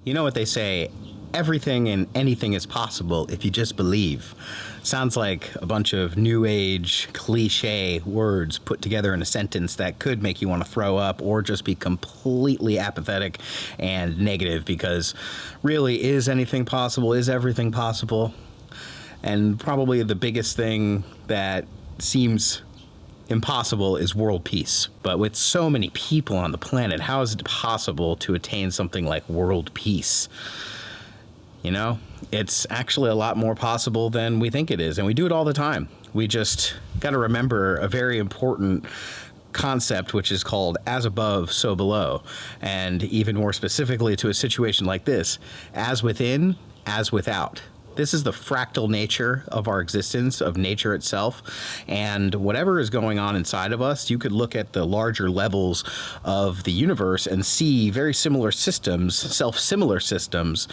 You know what they say, everything and anything is possible if you just believe. Sounds like a bunch of new age cliche words put together in a sentence that could make you want to throw up or just be completely apathetic and negative, because really, is anything possible? Is everything possible? And probably the biggest thing that seems impossible is world peace. But with so many people on the planet, how is it possible to attain something like world peace? You know, it's actually a lot more possible than we think it is, and we do it all the time. We just got to remember a very important concept, which is called as above, so below. And even more specifically to a situation like this, as within, as without. This is the fractal nature of our existence, of nature itself. And whatever is going on inside of us, you could look at the larger levels of the universe and see very similar systems, self-similar systems,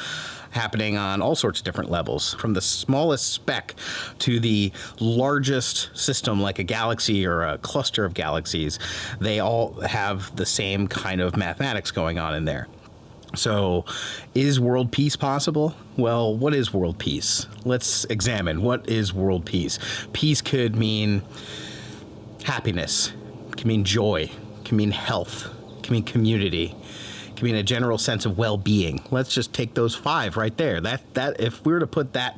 happening on all sorts of different levels, from the smallest speck to the largest system like a galaxy or a cluster of galaxies. They all have the same kind of mathematics going on in there. So, is world peace possible? Well, what is world peace? Let's examine what is world peace. Peace could mean happiness, can mean joy, can mean health, can mean community, can mean a general sense of well-being. Let's just take those five right there. That if we were to put that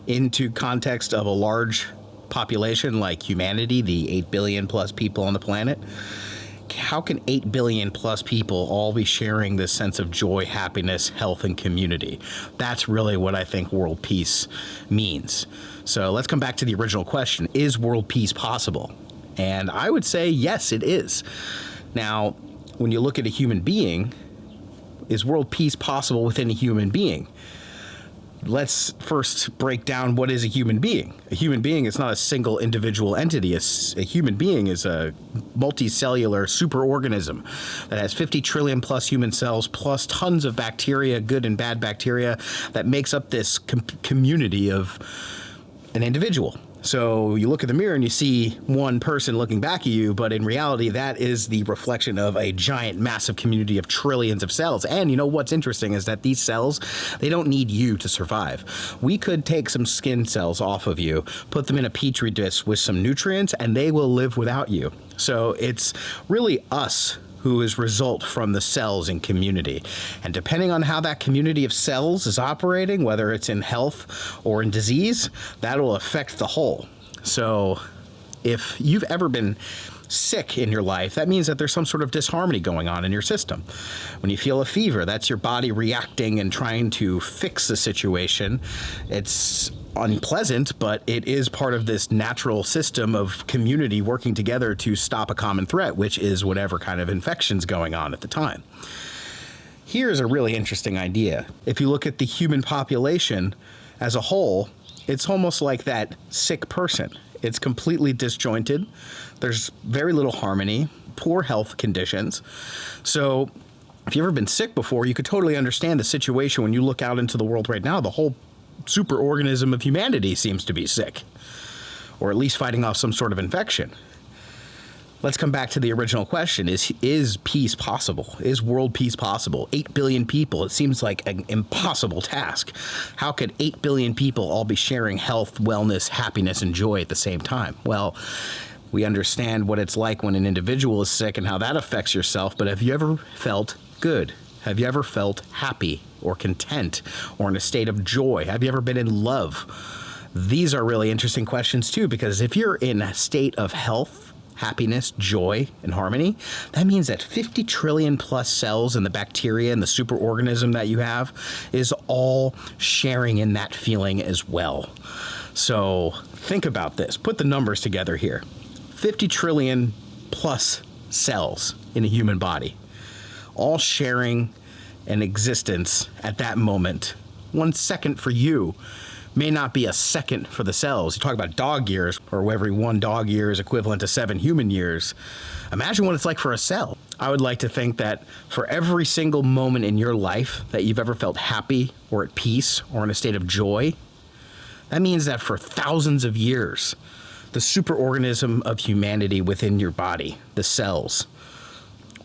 into context of a large population like humanity, the 8 billion plus people on the planet, how can 8 billion plus people all be sharing this sense of joy, happiness, health, and community? That's really what I think world peace means. So let's come back to the original question. Is world peace possible? And I would say yes, it is. Now, when you look at a human being, is world peace possible within a human being? Let's first break down what is a human being. A human being is not a single individual entity. A human being is a multicellular superorganism that has 50 trillion plus human cells, plus tons of bacteria, good and bad bacteria, that makes up this community of an individual. So you look in the mirror and you see one person looking back at you, but in reality, that is the reflection of a giant, massive community of trillions of cells. And you know what's interesting is that these cells, they don't need you to survive. We could take some skin cells off of you, put them in a petri dish with some nutrients, and they will live without you. So it's really us who is result from the cells in community. And depending on how that community of cells is operating, whether it's in health or in disease, that will affect the whole. So if you've ever been sick in your life, that means that there's some sort of disharmony going on in your system. When you feel a fever, that's your body reacting and trying to fix the situation. It's unpleasant, but it is part of this natural system of community working together to stop a common threat, which is whatever kind of infection's going on at the time. Here's a really interesting idea. If you look at the human population as a whole, it's almost like that sick person. It's completely disjointed. There's very little harmony, poor health conditions. So if you've ever been sick before, you could totally understand the situation when you look out into the world right now. The whole superorganism of humanity seems to be sick, or at least fighting off some sort of infection. Let's come back to the original question. Is peace possible? Is world peace possible? 8 billion people, it seems like an impossible task. How could 8 billion people all be sharing health, wellness, happiness, and joy at the same time? Well, we understand what it's like when an individual is sick and how that affects yourself, but have you ever felt good? Have you ever felt happy or content or in a state of joy? Have you ever been in love? These are really interesting questions too, because if you're in a state of health, happiness, joy, and harmony, that means that 50 trillion plus cells in the bacteria and the superorganism that you have is all sharing in that feeling as well. So think about this. Put the numbers together here. 50 trillion plus cells in a human body, all sharing an existence at that moment. 1 second for you may not be a second for the cells. You talk about dog years, or every 1 dog year is equivalent to 7 human years. Imagine what it's like for a cell. I would like to think that for every single moment in your life that you've ever felt happy or at peace or in a state of joy, that means that for thousands of years, the superorganism of humanity within your body, the cells,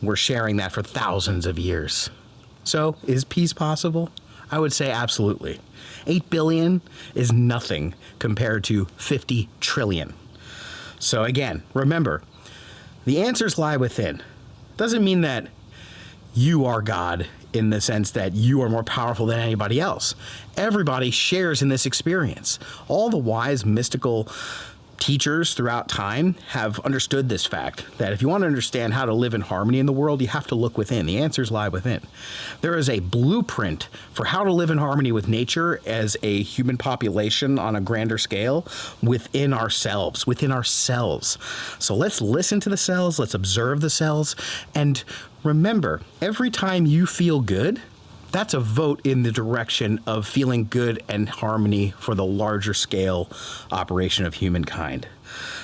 were sharing that for thousands of years. So, is peace possible? I would say absolutely. 8 billion is nothing compared to 50 trillion. So again, remember, the answers lie within. Doesn't mean that you are God in the sense that you are more powerful than anybody else. Everybody shares in this experience. All the wise, mystical teachers throughout time have understood this fact, that if you want to understand how to live in harmony in the world, you have to look within. The answers lie within. There is a blueprint for how to live in harmony with nature as a human population on a grander scale within ourselves, So let's listen to the cells, let's observe the cells, and remember, every time you feel good, that's a vote in the direction of feeling good and harmony for the larger scale operation of humankind.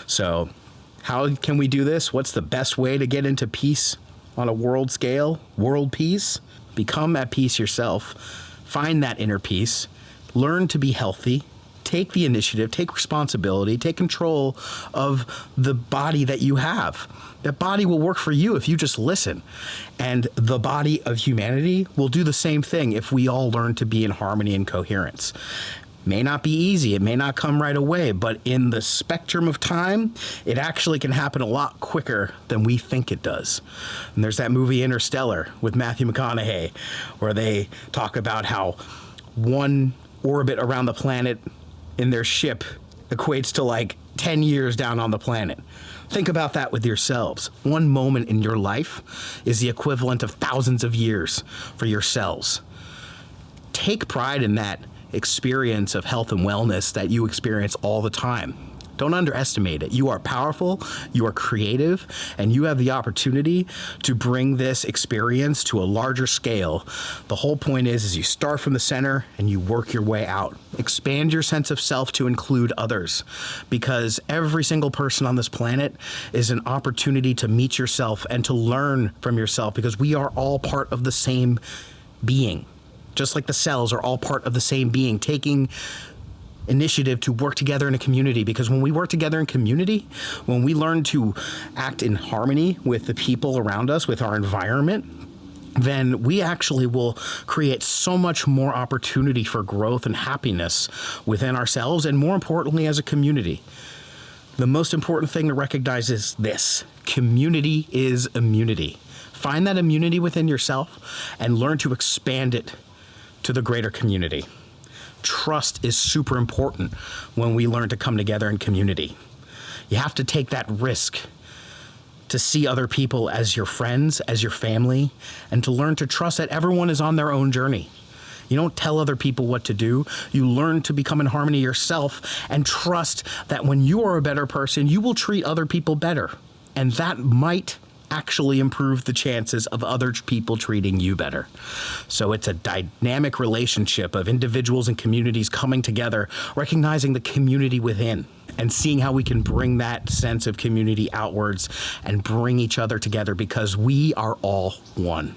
So how can we do this? What's the best way to get into peace on a world scale? World peace? Become at peace yourself. Find that inner peace. Learn to be healthy. Take the initiative, take responsibility, take control of the body that you have. That body will work for you if you just listen. And the body of humanity will do the same thing if we all learn to be in harmony and coherence. May not be easy, it may not come right away, but in the spectrum of time, it actually can happen a lot quicker than we think it does. And there's that movie Interstellar with Matthew McConaughey, where they talk about how one orbit around the planet in their ship equates to like 10 years down on the planet. Think about that with yourselves. One moment in your life is the equivalent of thousands of years for yourselves. Take pride in that experience of health and wellness that you experience all the time. Don't underestimate it. You are powerful, you are creative, and you have the opportunity to bring this experience to a larger scale. The whole point is you start from the center and you work your way out. Expand your sense of self to include others, because every single person on this planet is an opportunity to meet yourself and to learn from yourself, because we are all part of the same being. Just like the cells are all part of the same being, taking initiative to work together in a community, because when we work together in community, when we learn to act in harmony with the people around us, with our environment, then we actually will create so much more opportunity for growth and happiness within ourselves, and more importantly, as a community. The most important thing to recognize is this: community is immunity. Find that immunity within yourself and learn to expand it to the greater community. Trust is super important when we learn to come together in community. You have to take that risk to see other people as your friends, as your family, and to learn to trust that everyone is on their own journey. You don't tell other people what to do. You learn to become in harmony yourself and trust that when you are a better person, you will treat other people better. And that might actually improve the chances of other people treating you better. So it's a dynamic relationship of individuals and communities coming together, recognizing the community within, and seeing how we can bring that sense of community outwards and bring each other together, because we are all one.